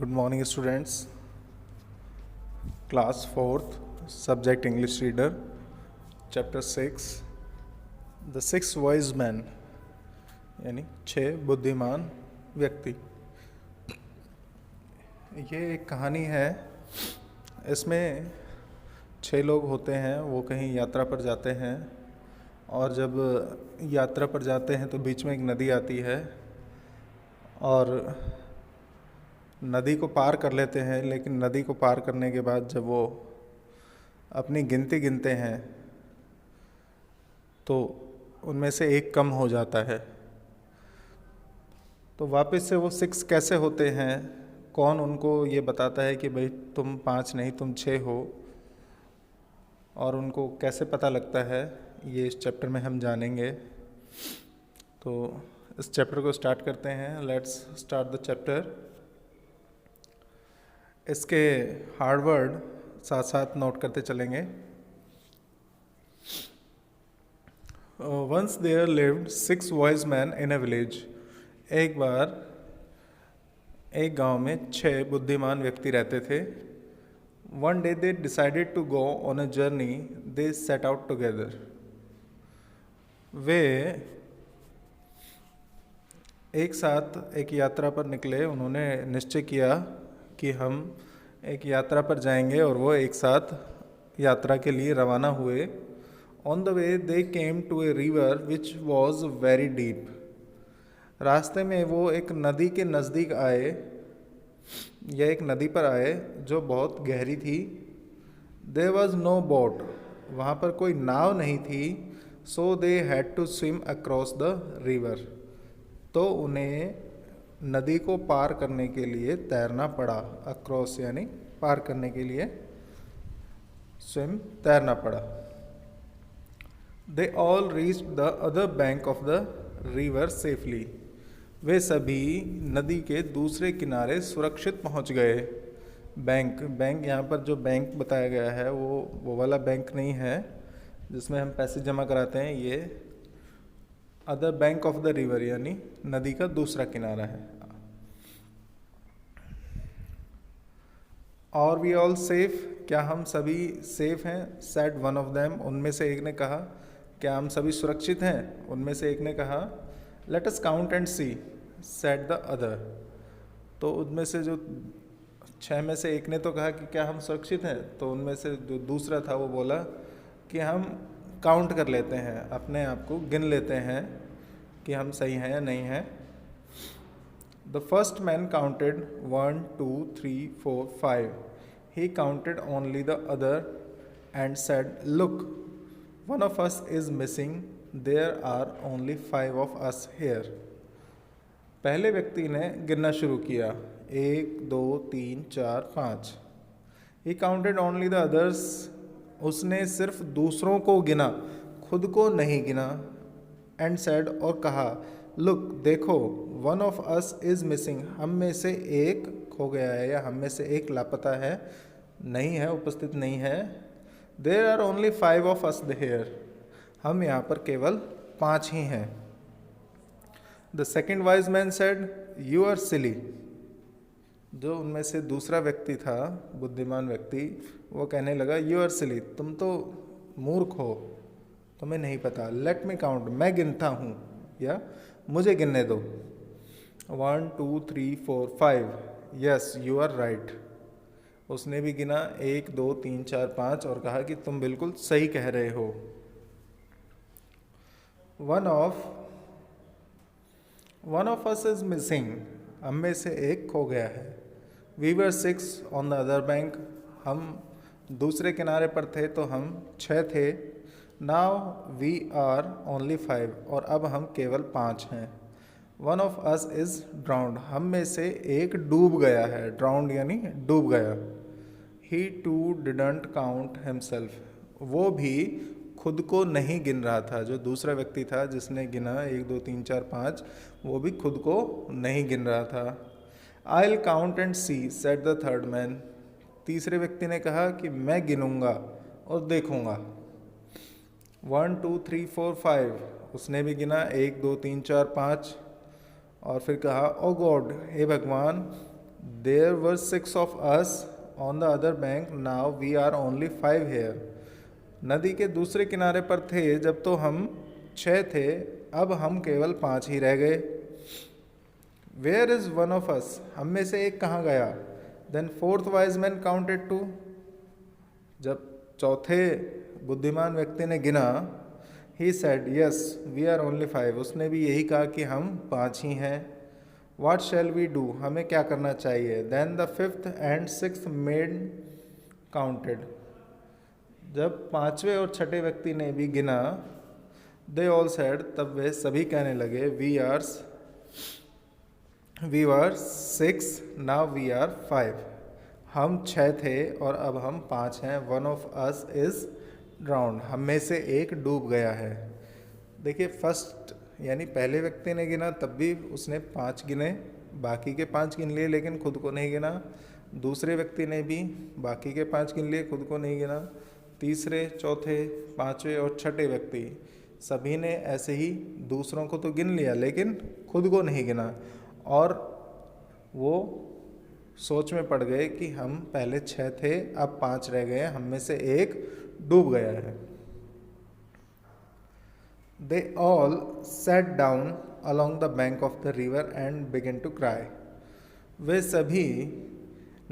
Good morning, students. Class 4th, subject English reader, chapter 6, The Six Wise Men, यानी 6 बुद्धिमान व्यक्ति। ये एक कहानी है। इसमें 6 लोग होते हैं, वो कहीं यात्रा पर जाते हैं और जब यात्रा पर जाते हैं तो बीच में एक नदी आती है और नदी को पार कर लेते हैं। लेकिन नदी को पार करने के बाद जब वो अपनी गिनती गिनते हैं तो उनमें से एक कम हो जाता है। तो वापस से वो 6 कैसे होते हैं, कौन उनको ये बताता है कि भाई तुम 5 नहीं तुम 6 हो, और उनको कैसे पता लगता है, ये इस चैप्टर में हम जानेंगे। तो इस चैप्टर को स्टार्ट करते हैं। Let's start the chapter. इसके हार्ड वर्ड साथ साथ नोट करते चलेंगे। Once there lived 6 wise men in a village. एक बार एक गांव में 6 बुद्धिमान व्यक्ति रहते थे। One day they decided to go on a journey. They set out together. वे एक साथ एक यात्रा पर निकले। उन्होंने निश्चय किया कि हम एक यात्रा पर जाएंगे और वो एक साथ यात्रा के लिए रवाना हुए। On the way they came to a river which was very deep. रास्ते में वो एक नदी के नज़दीक आए, या एक नदी पर आए जो बहुत गहरी थी। There was no boat. वहाँ पर कोई नाव नहीं थी। So they had to swim across the river. तो उन्हें नदी को पार करने के लिए तैरना पड़ा। अक्रॉस यानी पार करने के लिए स्विम तैरना पड़ा। They all reached the other bank of the river safely. वे सभी नदी के दूसरे किनारे सुरक्षित पहुंच गए। बैंक यहाँ पर जो बैंक बताया गया है वो वाला बैंक नहीं है जिसमें हम पैसे जमा कराते हैं। ये other bank of the river यानी नदी का दूसरा किनारा है। और वी ऑल सेफ। क्या हम सभी सेफ हैं? Said one of them. उनमें से एक ने कहा, क्या हम सभी सुरक्षित हैं? उनमें से एक ने कहा। Let us count and see, said the other. तो उनमें से जो 6 में से एक ने तो कहा कि क्या हम सुरक्षित हैं, तो उनमें से जो दूसरा था वो बोला कि हम काउंट कर लेते हैं, अपने आप को गिन लेते हैं कि हम सही हैं या नहीं हैं। The first man counted 1, 2, 3, 4, 5. He counted only the other and said, look, one of us is missing. There are only 5 of us here. पहले व्यक्ति ने गिनना शुरू किया। 1, 2, 3, 4, 5. He counted only the others. उसने सिर्फ दूसरों को गिना, खुद को नहीं गिना। And said, और कहा, लुक देखो, one of us is missing. हम में से एक खो गया है या हम में से एक लापता है, नहीं है, उपस्थित नहीं है। There are only 5 of us here. हम यहाँ पर केवल 5 ही हैं। The second wise man said, you are silly. जो उनमें से दूसरा व्यक्ति था, बुद्धिमान व्यक्ति, वो कहने लगा, यू आर सिली, तुम तो मूर्ख हो, तुम्हें नहीं पता। लेट मी काउंट, मैं गिनता हूँ या मुझे गिनने दो। 1, 2, 3, 4, 5। Yes you are right. उसने भी गिना 1, 2, 3, 4, 5 और कहा कि तुम बिल्कुल सही कह रहे हो। One of us is missing. हम में से एक खो गया है। We were 6 on the other bank. हम दूसरे किनारे पर थे तो हम 6 थे। Now we are only 5। और अब हम केवल 5 हैं। One of us is drowned. हम में से एक डूब गया है। ड्राउंड यानी डूब गया। ही टू डिडंट काउंट हिमसेल्फ। वो भी खुद को नहीं गिन रहा था। जो दूसरा व्यक्ति था जिसने गिना 1, 2, 3, 4, 5, वो भी खुद को नहीं गिन रहा था। I will count and see, said the third man. तीसरे व्यक्ति ने कहा कि मैं गिनूंगा और देखूंगा। 1, 2, 3, 4, 5। उसने भी गिना 1, 2, 3, 4, 5 और फिर कहा, ओ गॉड, हे भगवान, there were 6 of us on the other bank, now we are only 5 here. नदी के दूसरे किनारे पर थे जब तो हम 6 थे, अब हम केवल 5 ही रह गए। Where is one of us, हम में से एक कहाँ गया? Then fourth wise man counted 2, जब चौथे बुद्धिमान व्यक्ति ने गिना, he said yes we are only 5, उसने भी यही कहा कि हम 5 ही हैं। व्हाट शैल वी डू, हमें क्या करना चाहिए? Then the fifth and sixth made counted, जब पांचवें और छठे व्यक्ति ने भी गिना, दे ऑल सेड, तब वे सभी कहने लगे, we were 6 now we are 5, हम 6 थे और अब हम 5 हैं। One of us is drowned, हम में से एक डूब गया है। देखिए फर्स्ट यानी पहले व्यक्ति ने गिना तब भी उसने 5 गिने, बाकी के 5 गिन लिए लेकिन खुद को नहीं गिना। दूसरे व्यक्ति ने भी बाकी के 5 गिन लिए, खुद को नहीं गिना। तीसरे, चौथे, पांचवें और छठे व्यक्ति सभी ने ऐसे ही दूसरों को तो गिन लिया लेकिन खुद को नहीं गिना, और वो सोच में पड़ गए कि हम पहले 6 थे अब 5 रह गए, हम में से एक डूब गया है। They all sat down along the bank of the river and began to cry. वे सभी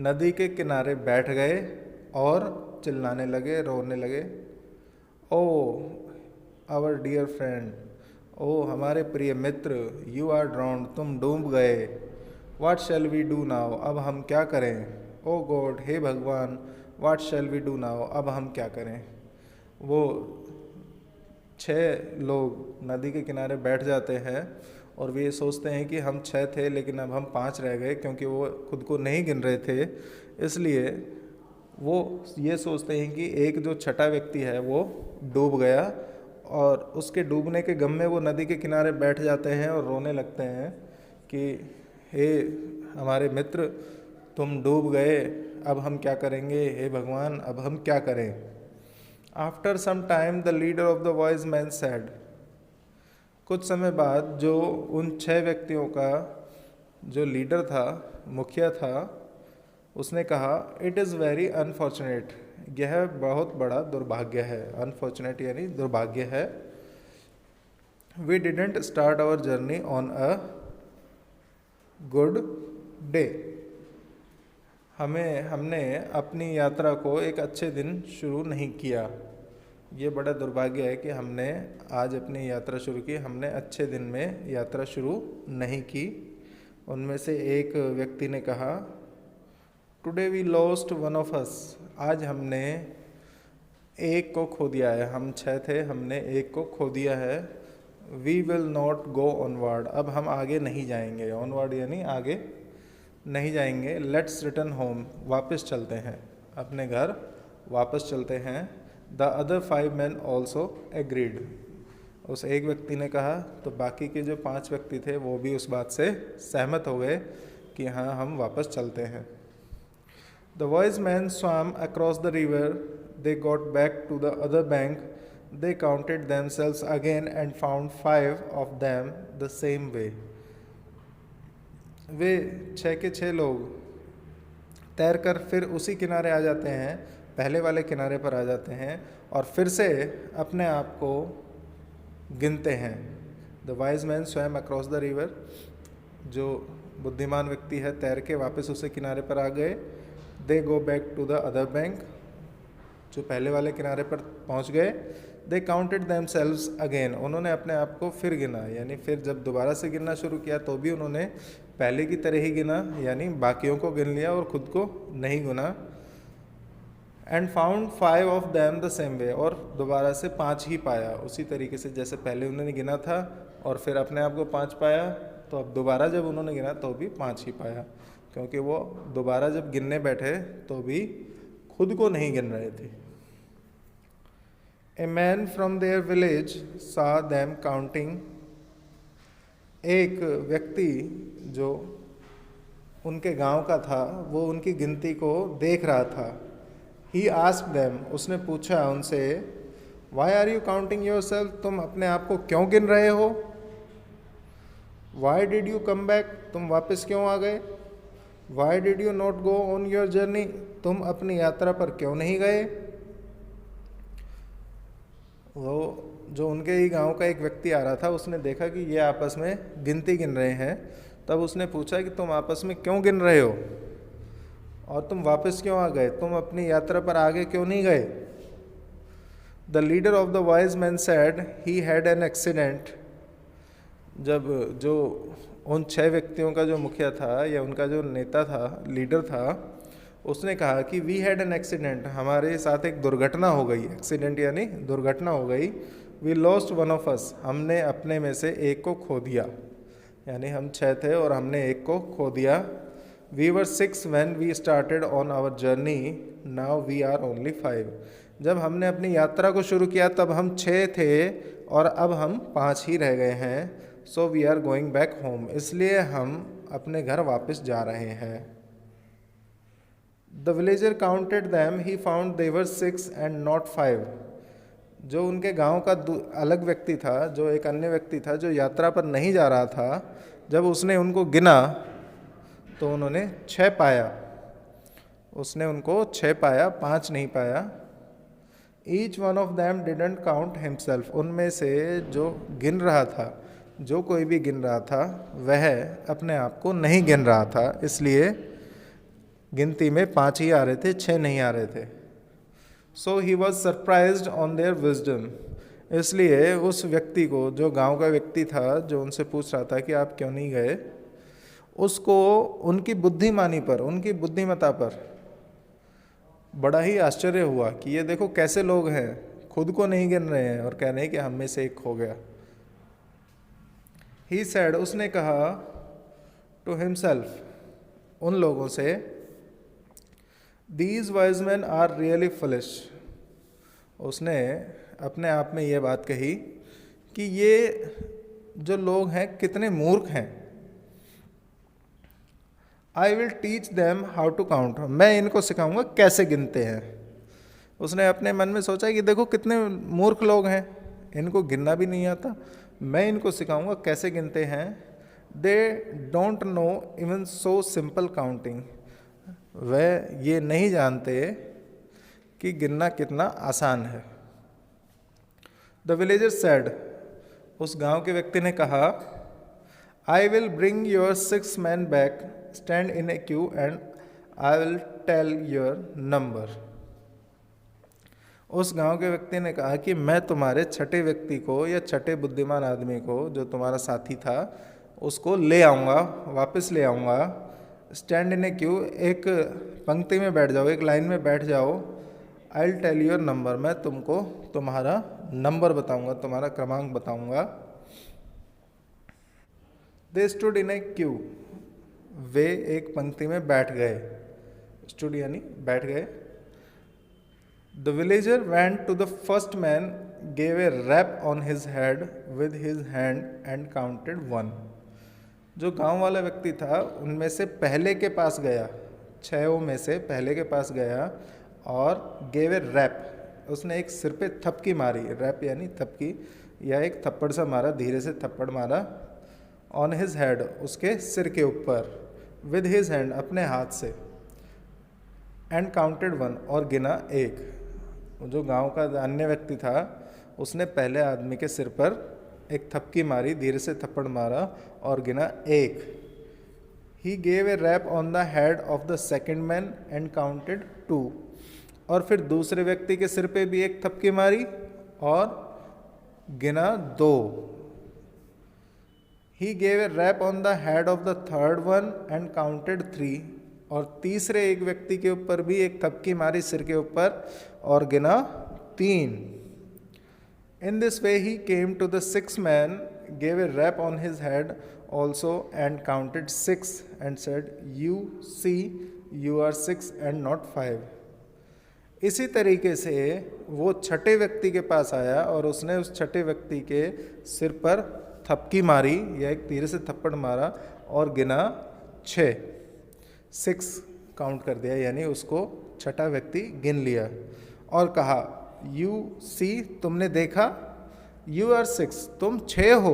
नदी के किनारे बैठ गए और चिल्लाने लगे, रोने लगे। ओह आवर डियर फ्रेंड, ओ हमारे प्रिय मित्र, यू आर ड्राउंड, तुम डूब गए। What shall we do now, अब हम क्या करें? ओ गॉड, हे भगवान, what shall we do now, अब हम क्या करें? वो 6 लोग नदी के किनारे बैठ जाते हैं और वे ये सोचते हैं कि हम 6 थे लेकिन अब हम 5 रह गए, क्योंकि वो खुद को नहीं गिन रहे थे, इसलिए वो ये सोचते हैं कि एक जो छठा व्यक्ति है वो डूब गया, और उसके डूबने के गम में वो नदी के किनारे बैठ जाते हैं और रोने लगते हैं कि हे हमारे मित्र, तुम डूब गए, अब हम क्या करेंगे? हे भगवान, अब हम क्या करें? After some time the leader of the wise man said, कुछ समय बाद जो उन 6 व्यक्तियों का जो लीडर था, मुखिया था, उसने कहा, इट इज़ वेरी अनफॉर्चुनेट, यह बहुत बड़ा दुर्भाग्य है। अनफॉर्चुनेट यानी दुर्भाग्य है। We didn't start our journey on a good day, हमने अपनी यात्रा को एक अच्छे दिन शुरू नहीं किया। ये बड़ा दुर्भाग्य है कि हमने आज अपनी यात्रा शुरू की, हमने अच्छे दिन में यात्रा शुरू नहीं की। उनमें से एक व्यक्ति ने कहा, today we lost one of us, आज हमने एक को खो दिया है। हम 6 थे, हमने एक को खो दिया है। We will not go onward, अब हम आगे नहीं जाएंगे। ऑनवर्ड यानी आगे नहीं जाएंगे। लेट्स रिटर्न होम, वापस चलते हैं, अपने घर वापस चलते हैं। The other 5 men also agreed, उस एक व्यक्ति ने कहा तो बाकी के जो 5 व्यक्ति थे वो भी उस बात से सहमत हो गए कि हाँ हम वापस चलते हैं। The wise men swam across the river. They got back to the other bank. They counted themselves again and found 5 of them the same way. वे 6 के 6 लोग तैरकर फिर उसी किनारे आ जाते हैं, पहले वाले किनारे पर आ जाते हैं और फिर से अपने आप को गिनते हैं। The wise men swam across the river. जो बुद्धिमान व्यक्ति है तैर के वापस उसी किनारे पर आ गए। They go back to the other bank, जो पहले वाले किनारे पर पहुंच गए। दे काउंटेड देमसेल्व्स अगेन, उन्होंने अपने आप को फिर गिना, यानी फिर जब दोबारा से गिनना शुरू किया तो भी उन्होंने पहले की तरह ही गिना, यानी बाकियों को गिन लिया और खुद को नहीं गिना। And found 5 of them the same way, और दोबारा से 5 ही पाया, उसी तरीके से जैसे पहले उन्होंने गिना था और फिर अपने आप को 5 पाया, तो अब दोबारा जब उन्होंने गिना तो भी 5 ही पाया, क्योंकि वो दोबारा जब गिनने बैठे तो भी खुद को नहीं गिन रहे थे। A man from their village सा देम काउंटिंग, एक व्यक्ति जो उनके गांव का था वो उनकी गिनती को देख रहा था। ही आस्क्ड देम, उसने पूछा उनसे, why are you counting yourself, तुम अपने आप को क्यों गिन रहे हो? Why did you come back, तुम वापस क्यों आ गए? Why did you not go on your journey, तुम अपनी यात्रा पर क्यों नहीं गए। वो जो उनके ही गांव का एक व्यक्ति आ रहा था, उसने देखा कि ये आपस में गिनती गिन रहे हैं। तब उसने पूछा कि तुम आपस में क्यों गिन रहे हो और तुम वापस क्यों आ गए, तुम अपनी यात्रा पर आगे क्यों नहीं गए। The leader of the wise man said he had an accident. जब जो उन 6 व्यक्तियों का जो मुखिया था या उनका जो नेता था, लीडर था, उसने कहा कि वी हैड एन एक्सीडेंट, हमारे साथ एक दुर्घटना हो गई। एक्सीडेंट यानी दुर्घटना हो गई। We lost one of us, हमने अपने में से एक को खो दिया, यानी हम 6 थे और हमने एक को खो दिया। We were 6 when we started on our journey, now we are only 5। जब हमने अपनी यात्रा को शुरू किया तब हम 6 थे और अब हम 5 ही रह गए हैं। So we are going back home, इसलिए हम अपने घर वापस जा रहे हैं। The villager counted them, he found they were 6 and not 5। जो उनके गांव का अलग व्यक्ति था, जो एक अन्य व्यक्ति था जो यात्रा पर नहीं जा रहा था, जब उसने उनको गिना तो उन्होंने 6 पाया। उसने उनको 6 पाया, 5 नहीं पाया। Each one of them didn't count himself, उनमें से जो गिन रहा था, जो कोई भी गिन रहा था, वह अपने आप को नहीं गिन रहा था, इसलिए गिनती में 5 ही आ रहे थे, 6 नहीं आ रहे थे। So he was surprised on their wisdom, इसलिए उस व्यक्ति को, जो गांव का व्यक्ति था जो उनसे पूछ रहा था कि आप क्यों नहीं गए, उसको उनकी बुद्धिमानी पर, उनकी बुद्धिमत्ता पर बड़ा ही आश्चर्य हुआ कि ये देखो कैसे लोग हैं, खुद को नहीं गिन रहे हैं और कह रहे हैं कि हम में से एक खो गया। ही सैड, उसने कहा टू हिमसेल्फ, उन लोगों से, these wise man are really foolish. उसने अपने आप में ये बात कही कि ये जो लोग हैं कितने मूर्ख हैं। I will teach them how to count, मैं इनको सिखाऊंगा कैसे गिनते हैं। उसने अपने मन में सोचा कि देखो कितने मूर्ख लोग हैं, इनको गिनना भी नहीं आता, मैं इनको सिखाऊंगा कैसे गिनते हैं। They don't know even so simple counting, वह ये नहीं जानते कि गिनना कितना आसान है। द विलेजर सैड, उस गांव के व्यक्ति ने कहा, I will bring your 6 men back, stand in a queue and I will tell your number. उस गांव के व्यक्ति ने कहा कि मैं तुम्हारे 6ठे व्यक्ति को या 6ठे बुद्धिमान आदमी को, जो तुम्हारा साथी था, उसको ले आऊँगा, वापस ले आऊँगा। स्टैंड इन ए क्यू, एक पंक्ति में बैठ जाओ, एक लाइन में बैठ जाओ। I will tell your number, मैं तुमको तुम्हारा नंबर बताऊँगा, तुम्हारा क्रमांक बताऊँगा। They stood in a Q, वे एक पंक्ति में बैठ गए, स्टूड यानी बैठ गए। The villager went to the first man, gave a rap on his head with his hand and counted 1। जो गांव वाला व्यक्ति था उनमें से पहले के पास गया, 6 में से पहले के पास गया और गेव ए रैप, उसने एक सिर पे थपकी मारी। रैप यानी थपकी, या एक थप्पड़ सा मारा, धीरे से थप्पड़ मारा। ऑन हिज हेड, उसके सिर के ऊपर। विद हिज हैंड, अपने हाथ से। एंड काउंटेड 1, और गिना 1। जो गांव का अन्य व्यक्ति था उसने पहले आदमी के सिर पर एक थपकी मारी, धीरे से थप्पड़ मारा और गिना 1। He gave a rap on the head of the second man and counted 2, और फिर दूसरे व्यक्ति के सिर पे भी एक थपकी मारी और गिना 2। He gave a rap on the head of the third one and counted 3, और तीसरे एक व्यक्ति के ऊपर भी एक थपकी मारी सिर के ऊपर और गिना 3। In this way he came to the 6th man, gave a rap on his head also and counted 6 and said, You see, you are 6 and not 5. इसी तरीके से वो 6ठे व्यक्ति के पास आया और उसने उस 6ठे व्यक्ति के सिर पर थपकी मारी या एक तीर से थप्पड़ मारा और गिना 6 काउंट कर दिया, यानी उसको 6ठा व्यक्ति गिन लिया और कहा, यू सी, तुमने देखा, यू आर 6, तुम 6 हो,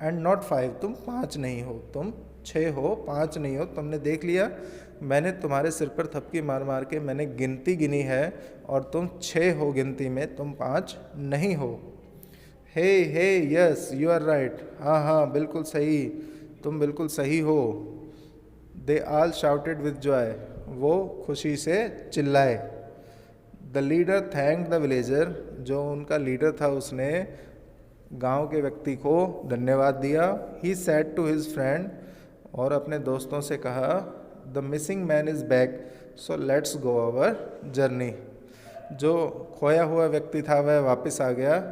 एंड नॉट 5, तुम 5 नहीं हो, तुम 6 हो, 5 नहीं हो। तुमने देख लिया, मैंने तुम्हारे सिर पर थपकी मार मार के मैंने गिनती गिनी है और तुम 6 हो गिनती में, तुम 5 नहीं हो। हे हे यस यू आर राइट, हाँ हाँ बिल्कुल सही, तुम बिल्कुल सही हो। They all shouted with Joy, वो खुशी से चिल्लाए। The leader thank the villager, जो उनका लीडर था उसने गांव के व्यक्ति को धन्यवाद दिया। He said to his friend, और अपने दोस्तों से कहा, the missing man is back so let's go our journey, जो खोया हुआ व्यक्ति था वह वापस आ गया,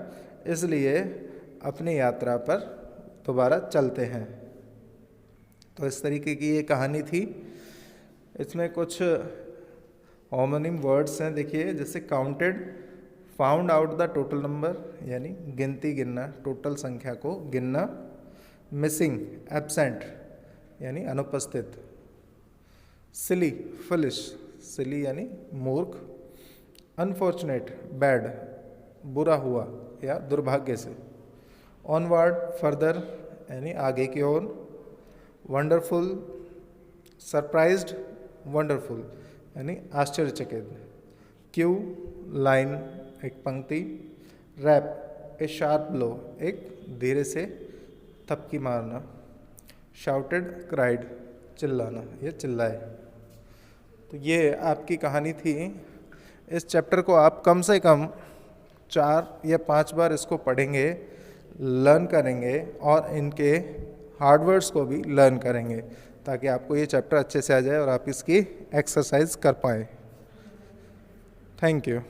इसलिए अपनी यात्रा पर दोबारा चलते हैं। तो इस तरीके की ये कहानी थी। इसमें कुछ होमोनिम वर्ड्स हैं, देखिए, जैसे counted, found out the total number, यानी गिनती गिनना, टोटल संख्या को गिनना। मिसिंग, एब्सेंट, यानी अनुपस्थित। सिली, फुलिश, सिली यानी मूर्ख। अनफॉर्चुनेट, बैड, बुरा हुआ या दुर्भाग्य से। ऑनवर्ड, फर्दर, यानी आगे की ओर। वंडरफुल, सरप्राइज्ड, वंडरफुल, यानी आश्चर्यचकित। क्यू, लाइन, एक पंक्ति। रैप, ए शार्प ब्लो, एक धीरे से थपकी मारना। शाउटेड, क्राइड, चिल्लाना या चिल्लाए। तो ये आपकी कहानी थी। इस चैप्टर को आप कम से कम 4 या 5 बार इसको पढ़ेंगे, लर्न करेंगे और इनके हार्डवर्ड्स को भी लर्न करेंगे, ताकि आपको ये चैप्टर अच्छे से आ जाए और आप इसकी एक्सरसाइज कर पाएँ। Thank you.